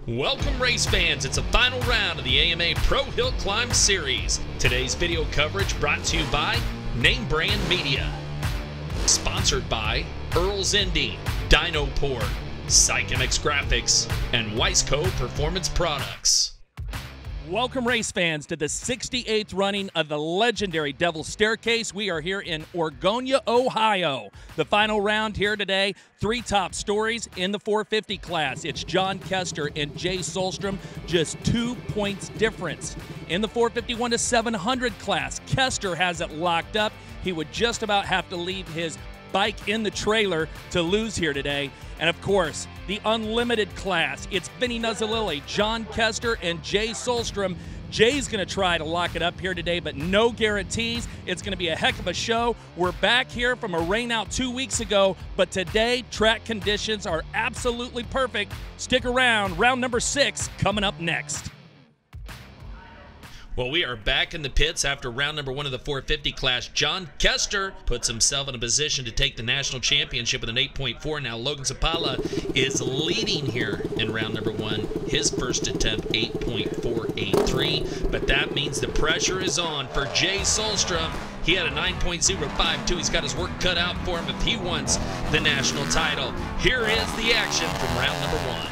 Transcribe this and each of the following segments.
Welcome race fans, it's a final round of the AMA Pro Hillclimb Series. Today's video coverage brought to you by Name Brand Media. Sponsored by Earl's Indy, Dynoport, Psychemix Graphics, and Weisco Performance Products. Welcome race fans to the 68th running of the legendary Devil's Staircase. We are here in Orgonia, Ohio. The final round here today, three top stories in the 450 class. It's John Kester and Jay Solstrom, just 2 points difference. In the 451 to 700 class, Kester has it locked up. He would just about have to leave his bike in the trailer to lose here today. And of course, the unlimited class. It's Vinny Nuzzolilli, John Kester, and Jay Solstrom. Jay's going to try to lock it up here today, but no guarantees. It's going to be a heck of a show. We're back here from a rainout 2 weeks ago, but today track conditions are absolutely perfect. Stick around. Round number 6 coming up next. Well, we are back in the pits after round number 1 of the 450 class. John Kester puts himself in a position to take the national championship with an 8.4. Now Logan Zapala is leading here in round number 1. His first attempt, 8.483. But that means the pressure is on for Jay Solstrom. He had a 9.052. He's got his work cut out for him if he wants the national title. Here is the action from round number 1.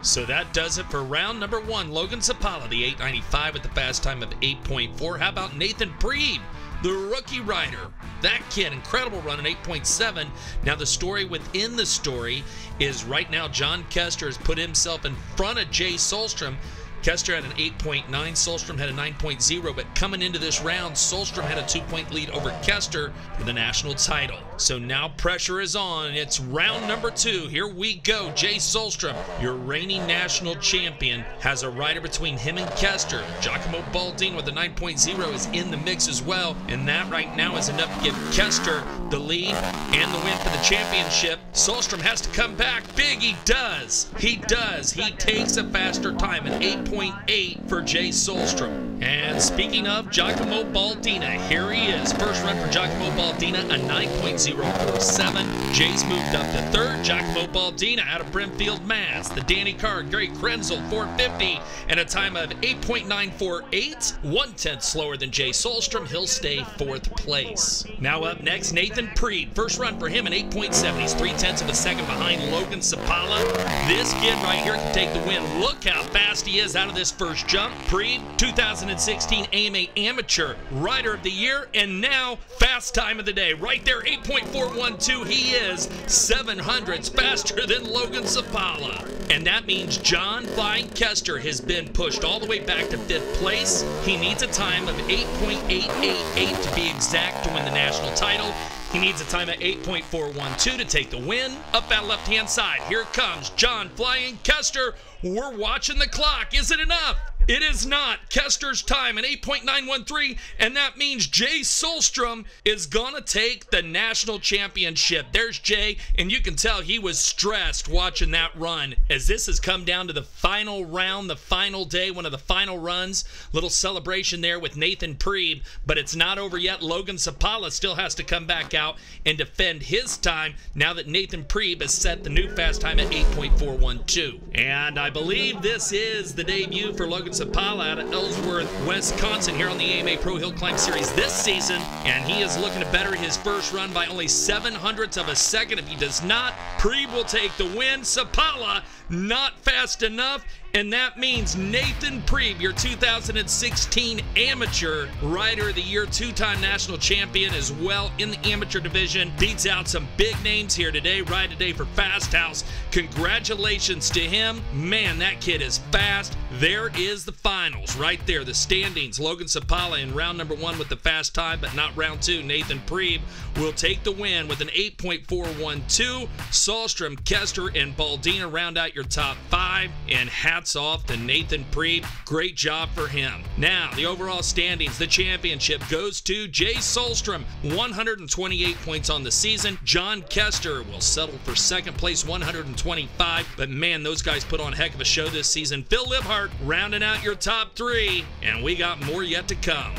So that does it for round number 1. Logan Zapala, the 895 with the fast time of 8.4. How about Nathan Preeb, the rookie rider? That kid, incredible run, an 8.7. Now the story within the story is right now John Kester has put himself in front of Jay Solstrom. Kester had an 8.9, Solstrom had a 9.0, but coming into this round, Solstrom had a 2-point lead over Kester for the national title. So now pressure is on. It's round number 2. Here we go. Jay Solstrom, your reigning national champion, has a rider between him and Kester. Giacomo Baldini with a 9.0 is in the mix as well, and that right now is enough to give Kester the lead and the win for the championship. Solstrom has to come back big. He does. He does. He takes a faster time, an 8.8 for Jay Solstrom. And speaking of Giacomo Baldini, here he is. First run for Giacomo Baldini, a 9.047. Jay's moved up to 3rd. Giacomo Baldini out of Brimfield, Mass. The Danny Carr, Gary Krenzel, 450, and a time of 8.948. 1/10 slower than Jay Solstrom. He'll stay 4th place. Now up next, Nathan Preeb. First run for him, an 8.7. He's 3/10 of a second behind Logan Zapala. This kid right here can take the win. Look how fast he is out of this first jump. Preeb, 2016 AMA Amateur Rider of the Year, and now fast time of the day. Right there, 8.412. He is 700ths faster than Logan Zapala. And that means John Flying Kester has been pushed all the way back to 5th place. He needs a time of 8.888 to be exact to win the national title. He needs a time of 8.412 to take the win. Up that left-hand side, here comes John Flying Kester. We're watching the clock. Is it enough? It is not. Kester's time, an 8.913, and that means Jay Solstrom is going to take the national championship. There's Jay, and you can tell he was stressed watching that run as this has come down to the final round, the final day, one of the final runs. Little celebration there with Nathan Priebe, but it's not over yet. Logan Sapala still has to come back out and defend his time now that Nathan Priebe has set the new fast time at 8.412. And I believe this is the debut for Logan Sapala out of Ellsworth, Wisconsin here on the AMA Pro Hillclimb Series this season, and he is looking to better his first run by only 0.07 of a second. If he does not, Priebe will take the win. Sapala not fast enough, and that means Nathan Priebe, your 2016 Amateur Rider of the Year, two-time national champion as well in the amateur division, beats out some big names here today. Ride today for Fast House. Congratulations to him. Man, that kid is fast. There is the finals right there, the standings. Logan Sapala in round number 1 with the fast time, but not round 2. Nathan Priebe will take the win with an 8.412. Solstrom, Kester, and Baldina round out your top 5, and hats off to Nathan Priebe. Great job for him. Now, the overall standings, the championship goes to Jay Solstrom, 128 points on the season. John Kester will settle for second place, 125. But man, those guys put on a heck of a show this season. Phil Libhart rounding out your top 3, and we got more yet to come.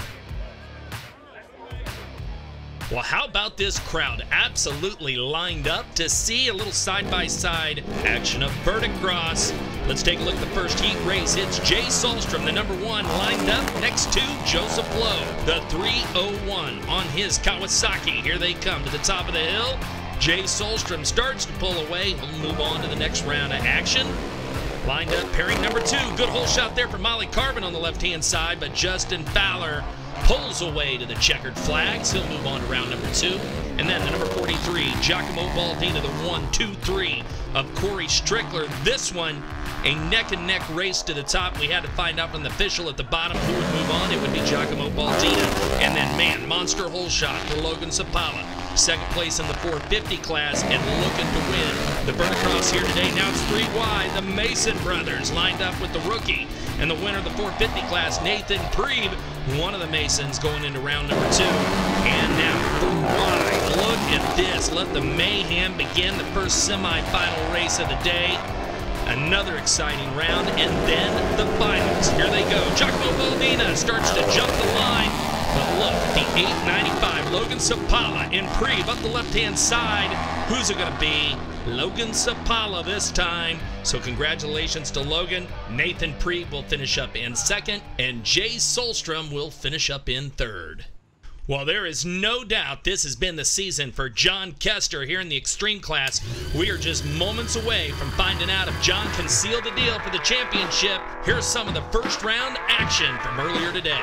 Well, how about this crowd absolutely lined up to see a little side-by-side action of vertic cross. Let's take a look at the first heat race. It's Jay Solstrom, the number 1, lined up next to Joseph Lowe, the 301 on his Kawasaki. Here they come to the top of the hill. Jay Solstrom starts to pull away. We'll move on to the next round of action. Lined up, pairing number 2. Good hole shot there from Molly Carbon on the left-hand side, but Justin Fowler pulls away to the checkered flags. He'll move on to round number 2. And then the number 43, Giacomo Baldina, the 1, 2, 3 of Corey Strickler. This one, a neck-and-neck race to the top. We had to find out from the official at the bottom who would move on. It would be Giacomo Baldina. And then, man, monster hole shot for Logan Sapala. Second place in the 450 class and looking to win the verticross here today. Now it's 3 wide. The Mason brothers lined up with the rookie. And the winner of the 450 class, Nathan Priebe, one of the Masons going into round number 2. And now 4 wide. Look at this. Let the mayhem begin. The first semifinal race of the day. Another exciting round, and then the finals. Here they go. Giacomo Baldina starts to jump the line. But look, the 895, Logan Sapala and Priebe up the left-hand side. Who's it going to be? Logan Sapala this time. So congratulations to Logan. Nathan Priebe will finish up in second, and Jay Solstrom will finish up in third. Well, there is no doubt this has been the season for John Kester here in the Extreme class. We are just moments away from finding out if John can seal the deal for the championship. Here's some of the first round action from earlier today.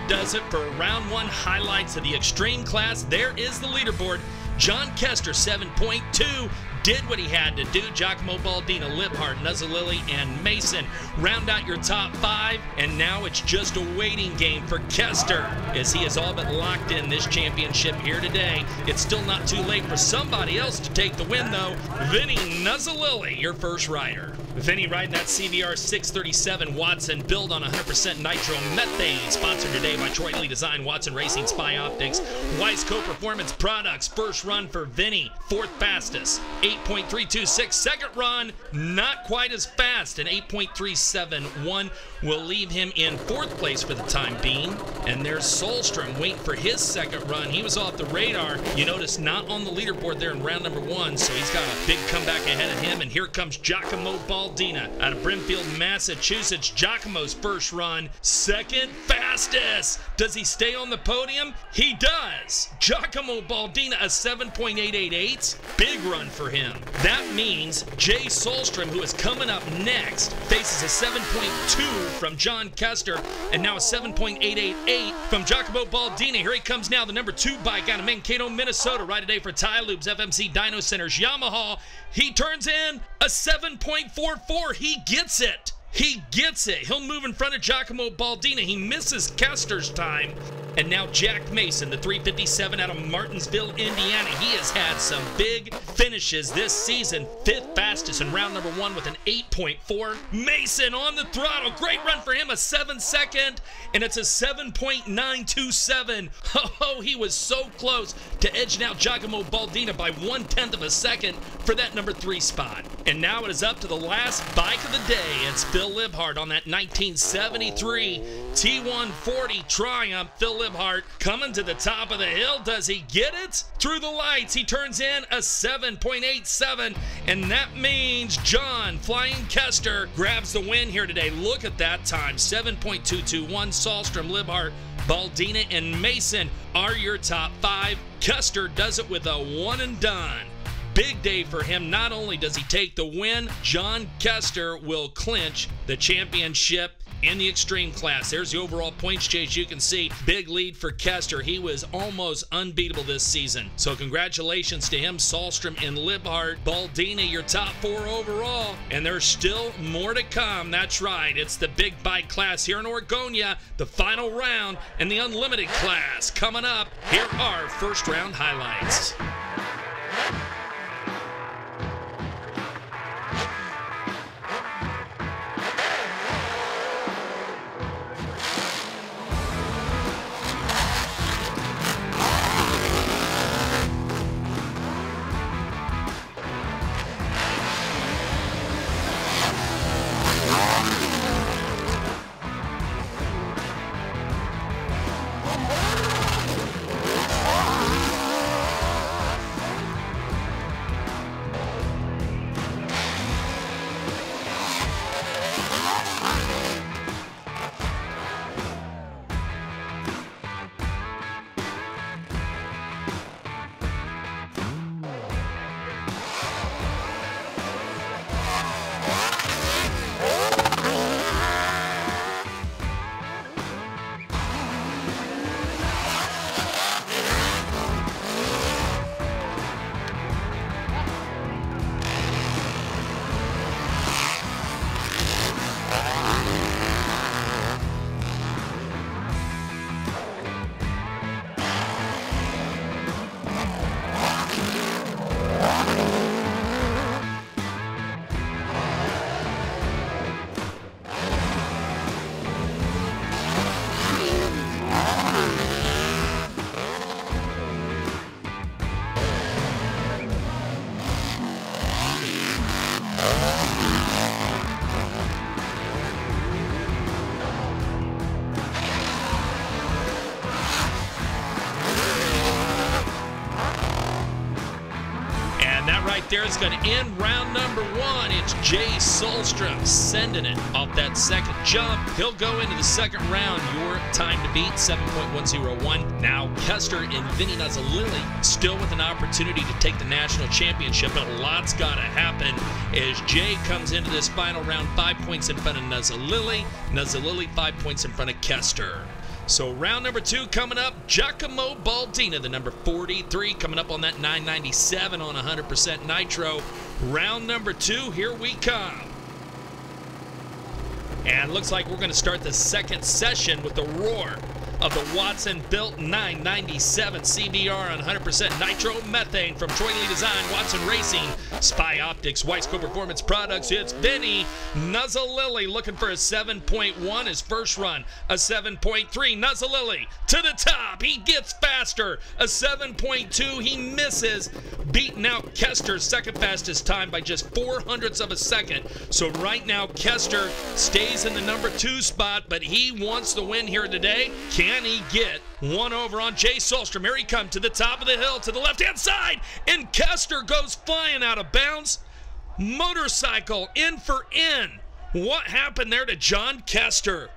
does it for round 1 highlights of the extreme class. There is the leaderboard. John Kester, 7.2. Did what he had to do. Giacomo Baldina, Libhart, Nuzzolilli, and Mason round out your top 5, and now it's just a waiting game for Kester as he is all but locked in this championship here today. It's still not too late for somebody else to take the win, though. Vinny Nuzzolilli, your first rider. Vinny riding that CVR 637 Watson, built on 100% nitro methane. Sponsored today by Troy Lee Design, Watson Racing, Spy Optics, Wiseco Performance Products. First run for Vinny, 4th fastest, 8.326. Second run, not quite as fast, an 8.371 will leave him in 4th place for the time being. And there's Solstrom waiting for his second run. He was off the radar. You notice not on the leaderboard there in round number 1, so he's got a big comeback ahead of him. And here comes Giacomo Baldina out of Brimfield, Massachusetts. Giacomo's first run, 2nd fastest. Does he stay on the podium? He does. Giacomo Baldina, a 7.888. Big run for him. That means Jay Solstrom, who is coming up next, faces a 7.2 from John Kester, and now a 7.888 from Giacomo Baldina. Here he comes now, the number 2 bike out of Mankato, Minnesota. Ride today for Ty Lubes, FMC Dyno Centers, Yamaha. He turns in a 7.44. He gets it. He gets it. He'll move in front of Giacomo Baldina. He misses Kester's time. And now Jack Mason, the 357 out of Martinsville, Indiana. He has had some big finishes this season. 5th fastest in round number 1 with an 8.4. Mason on the throttle. Great run for him, a 7 second, and it's a 7.927. Oh, he was so close to edging out Giacomo Baldina by 1/10 of a second for that number 3 spot. And now it is up to the last bike of the day. It's Phil Libhart on that 1973 T140 Triumph. Phil Libhart coming to the top of the hill. Does he get it? Through the lights, he turns in a 7.87, and that means John Flying Kester grabs the win here today. Look at that time, 7.221. Solstrom, Libhart, Baldina, and Mason are your top 5. Kester does it with a one and done. Big day for him. Not only does he take the win, John Kester will clinch the championship in the extreme class. There's the overall points chase. You can see big lead for Kester. He was almost unbeatable this season. So congratulations to him, Solstrom and Libhart. Baldina, your top 4 overall. And there's still more to come. That's right. It's the big bike class here in Oregonia. The final round in the unlimited class. Coming up, here are first round highlights. There is going to end round number 1. It's Jay Solstrom sending it off that second jump. He'll go into the second round. Your time to beat, 7.101. Now Kester and Vinny Nuzzolilli still with an opportunity to take the national championship, but a lot's got to happen as Jay comes into this final round 5 points in front of Nuzzolilli. Nuzzolilli 5 points in front of Kester. So round number 2 coming up, Giacomo Baldina, the number 43, coming up on that 997 on 100% nitro. Round number 2, here we come. And looks like we're going to start the second session with the roar of the Watson-built 997 CBR on 100% nitro methane from Troy Lee Design, Watson Racing, Spy Optics, Weisco Performance Products. It's Vinny Nuzzolilli looking for a 7.1 his first run, a 7.3. Nuzzolilli to the top. He gets faster. A 7.2. He misses, beating out Kester's second fastest time by just 0.04 of a second. So right now, Kester stays in the number 2 spot, but he wants the win here today. Can he get one over on Jay Solstrom? Here he comes to the top of the hill, to the left-hand side, and Kester goes flying out of bounds. Motorcycle in for in. What happened there to John Kester?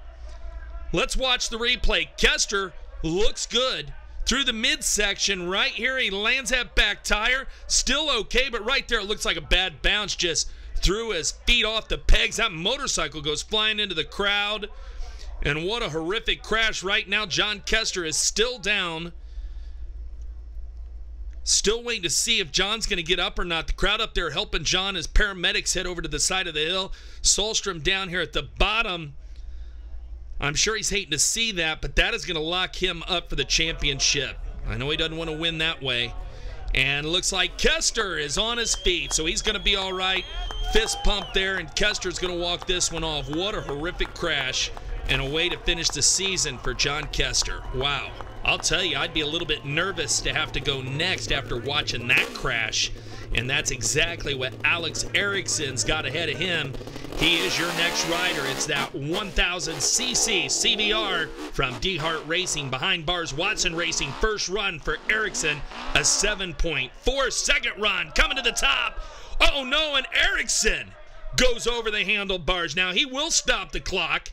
Let's watch the replay. Kester looks good through the midsection. Right here, he lands that back tire. Still okay, but right there, it looks like a bad bounce. Just threw his feet off the pegs. That motorcycle goes flying into the crowd. And what a horrific crash. Right now, John Kester is still down. Still waiting to see if John's going to get up or not. The crowd up there helping John as paramedics head over to the side of the hill. Solstrom down here at the bottom. I'm sure he's hating to see that, but that is going to lock him up for the championship. I know he doesn't want to win that way. And it looks like Kester is on his feet, so he's going to be all right. Fist pump there, and Kester's going to walk this one off. What a horrific crash. And a way to finish the season for John Kester. Wow. I'll tell you, I'd be a little bit nervous to have to go next after watching that crash. And that's exactly what Alex Ericsson's got ahead of him. He is your next rider. It's that 1000cc CBR from DeHart Racing. Behind bars, Watson Racing. First run for Ericsson. A 7.4 second run. Coming to the top. Oh no, and Ericsson goes over the handlebars. Now he will stop the clock.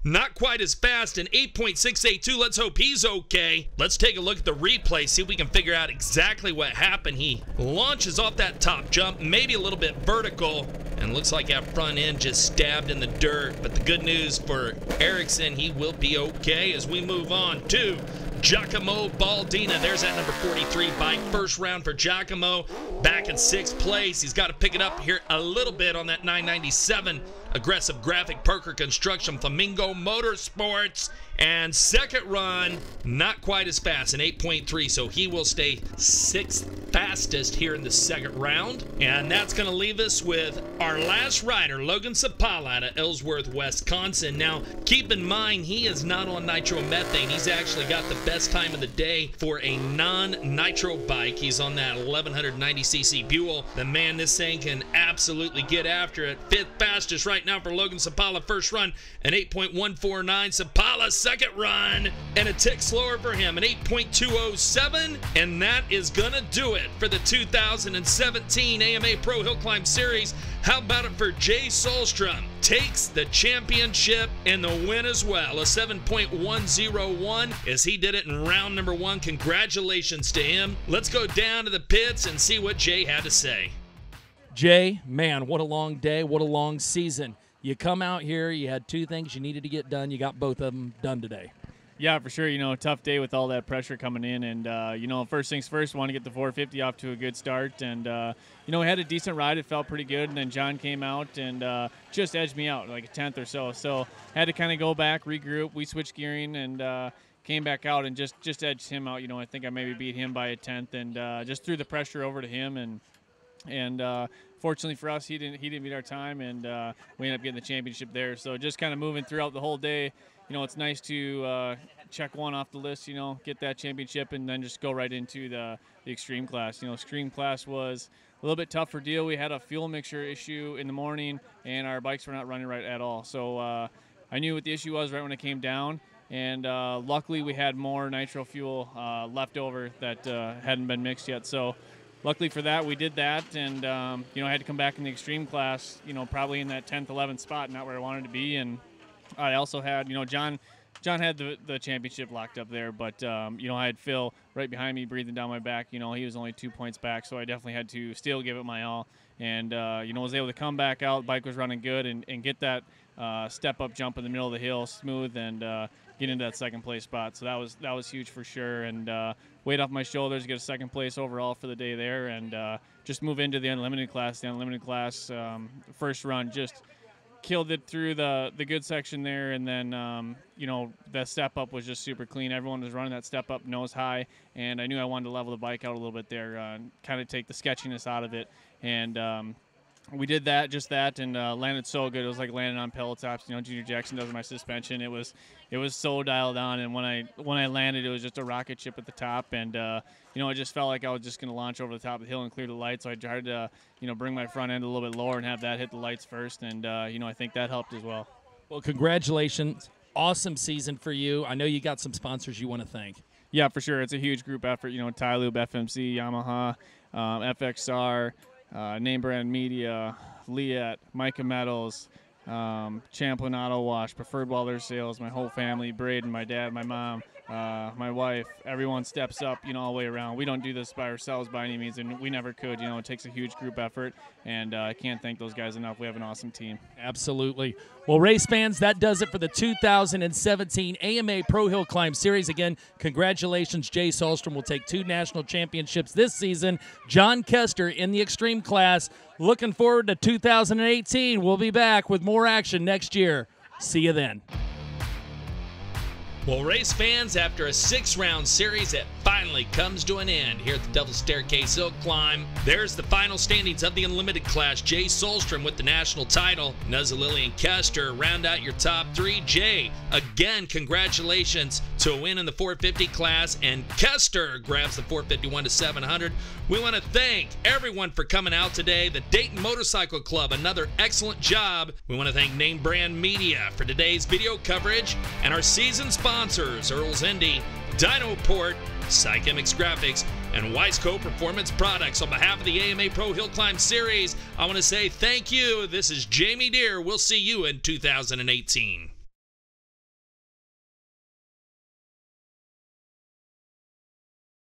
Not quite as fast, an 8.682. Let's hope he's okay. Let's take a look at the replay, see if we can figure out exactly what happened. He launches off that top jump, maybe a little bit vertical, and looks like that front end just stabbed in the dirt. But the good news for Ericsson, he will be okay as we move on to Giacomo Baldina. There's that number 43 bike. First round for Giacomo. Back in 6th place. He's got to pick it up here a little bit on that 997. Aggressive Graphic Parker Construction, Flamingo Motorsports. And second run, not quite as fast, an 8.3, so he will stay 6th fastest here in the second round. And that's going to leave us with our last rider, Logan Sapala out of Ellsworth, Wisconsin. Now, keep in mind, he is not on nitromethane. He's actually got the best time of the day for a non-nitro bike. He's on that 1190cc Buell. The man, this thing can absolutely get after it. 5th fastest right now for Logan Sapala. First run, an 8.149. Sapala, second run, and a tick slower for him, an 8.207, and that is gonna do it for the 2017 AMA Pro Hillclimb Series. How about it for Jay Solstrom? Takes the championship and the win as well, a 7.101 as he did it in round number 1. Congratulations to him. Let's go down to the pits and see what Jay had to say. Jay, man, what a long day, what a long season. You come out here, you had 2 things you needed to get done. You got both of them done today. Yeah, for sure. You know, tough day with all that pressure coming in. And, you know, first things first, want to get the 450 off to a good start. And, you know, we had a decent ride. It felt pretty good. And then John came out and just edged me out, like a 10th or so. So had to kind of go back, regroup. We switched gearing and came back out and just edged him out. You know, I think I maybe beat him by a 10th and just threw the pressure over to him. And fortunately for us, he didn't meet our time, and we ended up getting the championship there. So just kind of moving throughout the whole day, you know, it's nice to check one off the list, you know, get that championship, and then just go right into the extreme class. You know, extreme class was a little bit tougher deal. We had a fuel mixture issue in the morning, and our bikes were not running right at all. So I knew what the issue was right when it came down. And luckily, we had more nitro fuel left over that hadn't been mixed yet. So luckily for that, we did that, and you know, I had to come back in the extreme class, you know, probably in that 10th, 11th spot, not where I wanted to be. And I also had, you know, John had the championship locked up there, but you know, I had Phil right behind me breathing down my back. You know, he was only 2 points back, so I definitely had to still give it my all. And you know, was able to come back out. Bike was running good, and get that step-up jump in the middle of the hill, smooth, and get into that second-place spot. So that was huge for sure, and weight off my shoulders, get a second place overall for the day there, and just move into the unlimited class. The unlimited class first run just killed it through the good section there, and then you know, the step up was just super clean. Everyone was running that step up nose high, and I knew I wanted to level the bike out a little bit there, kind of take the sketchiness out of it, and we did just that, and landed so good. It was like landing on pillow tops. You know, Junior Jackson does my suspension. It was so dialed on, and when I landed, it was just a rocket ship at the top, and you know, I just felt like I was just going to launch over the top of the hill and clear the lights. So I tried to, you know, bring my front end a little bit lower and have that hit the lights first, and you know, I think that helped as well. Well, congratulations. Awesome season for you. I know you got some sponsors you want to thank. Yeah, for sure. It's a huge group effort. You know, Tylube, FMC, Yamaha, FXR, Name Brand Media, Liat, Micah Metals, Champlin Auto Wash, Preferred Welder Sales, my whole family, Braden, my dad, my mom, my wife. Everyone steps up, you know, all the way around. We don't do this by ourselves by any means, and we never could. You know, it takes a huge group effort, and I can't thank those guys enough. We have an awesome team. Absolutely. Well, race fans, that does it for the 2017 AMA Pro Hillclimb Series. Again, congratulations. Jay Solstrom will take 2 national championships this season. John Kester in the Extreme class. Looking forward to 2018. We'll be back with more action next year. See you then. Well, race fans, after a 6-round series, it finally comes to an end here at the Devil's Staircase Hillclimb. There's the final standings of the Unlimited class. Jay Solstrom with the national title. Nuzza, Lilly, and Kester round out your top 3. Jay, again, congratulations to a win in the 450 class, and Kester grabs the 451 to 700. We want to thank everyone for coming out today. The Dayton Motorcycle Club, another excellent job. We want to thank Name Brand Media for today's video coverage, and our season sponsors, Earl's Indy, Dynoport, Psychemix Graphics, and Wiseco Performance Products. On behalf of the AMA Pro Hillclimb Series, I want to say thank you. This is Jamie Deere. We'll see you in 2018.